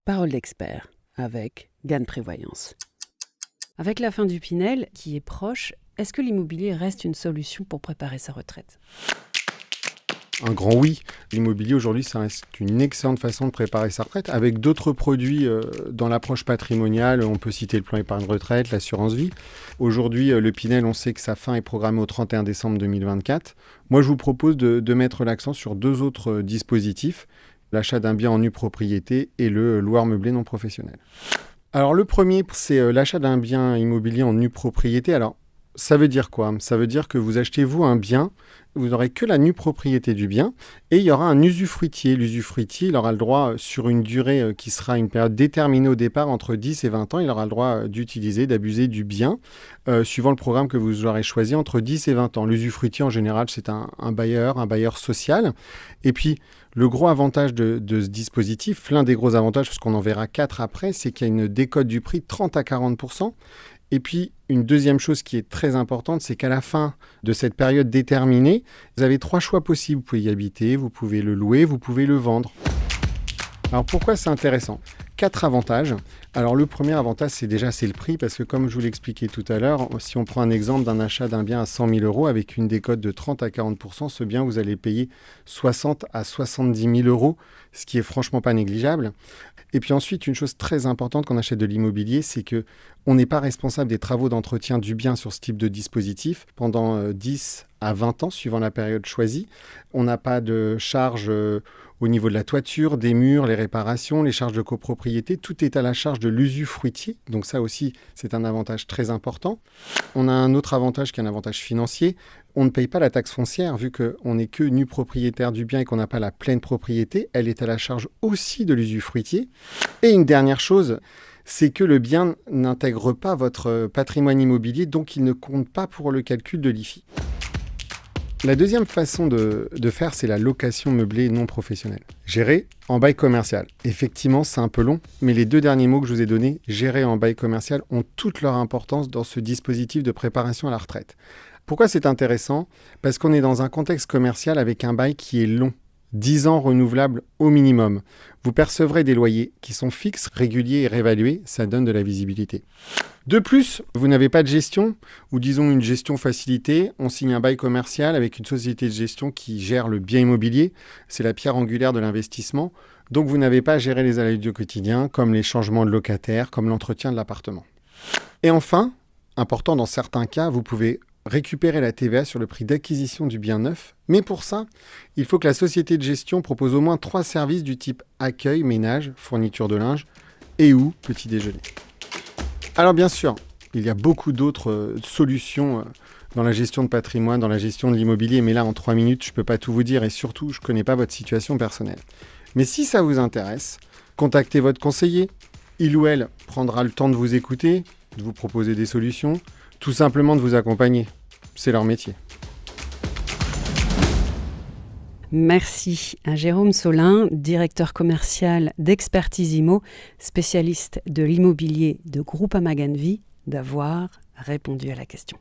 Parole d'expert avec Gann Prévoyance. Avec la fin du Pinel qui est proche, est-ce que l'immobilier reste une solution pour préparer sa retraite ? Un grand oui. L'immobilier aujourd'hui, ça reste une excellente façon de préparer sa retraite. Avec d'autres produits dans l'approche patrimoniale, on peut citer le plan épargne retraite, l'assurance vie. Aujourd'hui, le Pinel, on sait que sa fin est programmée au 31 décembre 2024. Moi, je vous propose de mettre l'accent sur deux autres dispositifs, l'achat d'un bien en nue propriété et le loueur meublé non professionnel. Alors le premier, c'est l'achat d'un bien immobilier en nue propriété. Alors ça veut dire quoi ? Ça veut dire que vous achetez vous un bien, vous n'aurez que la nue propriété du bien et il y aura un usufruitier. L'usufruitier, il aura le droit sur une durée qui sera une période déterminée au départ entre 10 et 20 ans, il aura le droit d'utiliser, d'abuser du bien suivant le programme que vous aurez choisi entre 10 et 20 ans. L'usufruitier en général, c'est un bailleur social. Et puis le gros avantage de ce dispositif, l'un des gros avantages, parce qu'on en verra 4 après, c'est qu'il y a une décote du prix de 30 à 40%. Et puis, une deuxième chose qui est très importante, c'est qu'à la fin de cette période déterminée, vous avez 3 choix possibles. Vous pouvez y habiter, vous pouvez le louer, vous pouvez le vendre. Alors pourquoi c'est intéressant ? 4 avantages. Alors le premier avantage, c'est le prix, parce que comme je vous l'expliquais tout à l'heure, si on prend un exemple d'un achat d'un bien à 100 000 euros avec une décote de 30 à 40%, ce bien, vous allez payer 60 à 70 000 euros, ce qui est franchement pas négligeable. Et puis ensuite, une chose très importante quand on achète de l'immobilier, c'est qu'on n'est pas responsable des travaux d'entretien du bien sur ce type de dispositif pendant 10 à 20 ans, suivant la période choisie. On n'a pas de charges au niveau de la toiture, des murs, les réparations, les charges de copropriété. Tout est à la charge de l'usufruitier. Donc ça aussi, c'est un avantage très important. On a un autre avantage qui est un avantage financier. On ne paye pas la taxe foncière vu qu'on n'est que nu propriétaire du bien et qu'on n'a pas la pleine propriété. Elle est à la charge aussi de l'usufruitier. Et une dernière chose, c'est que le bien n'intègre pas votre patrimoine immobilier, donc il ne compte pas pour le calcul de l'IFI. La deuxième façon de faire, c'est la location meublée non professionnelle. Gérer en bail commercial. Effectivement, c'est un peu long, mais les 2 derniers mots que je vous ai donnés, gérer en bail commercial, ont toute leur importance dans ce dispositif de préparation à la retraite. Pourquoi c'est intéressant ? Parce qu'on est dans un contexte commercial avec un bail qui est long. 10 ans renouvelables au minimum. Vous percevrez des loyers qui sont fixes, réguliers et réévalués, ça donne de la visibilité. De plus, vous n'avez pas de gestion, ou disons une gestion facilitée. On signe un bail commercial avec une société de gestion qui gère le bien immobilier. C'est la pierre angulaire de l'investissement. Donc vous n'avez pas à gérer les aléas du quotidien, comme les changements de locataires, comme l'entretien de l'appartement. Et enfin, important dans certains cas, vous pouvez récupérer la TVA sur le prix d'acquisition du bien neuf. Mais pour ça, il faut que la société de gestion propose au moins 3 services du type accueil, ménage, fourniture de linge et ou petit déjeuner. Alors bien sûr, il y a beaucoup d'autres solutions dans la gestion de patrimoine, dans la gestion de l'immobilier, mais là en 3 minutes, je ne peux pas tout vous dire et surtout, je ne connais pas votre situation personnelle. Mais si ça vous intéresse, contactez votre conseiller. Il ou elle prendra le temps de vous écouter, de vous proposer des solutions, tout simplement de vous accompagner. C'est leur métier. Merci à Jérôme Solin, directeur commercial d'Expertise Immo, spécialiste de l'immobilier de Groupama Gann Vie, d'avoir répondu à la question.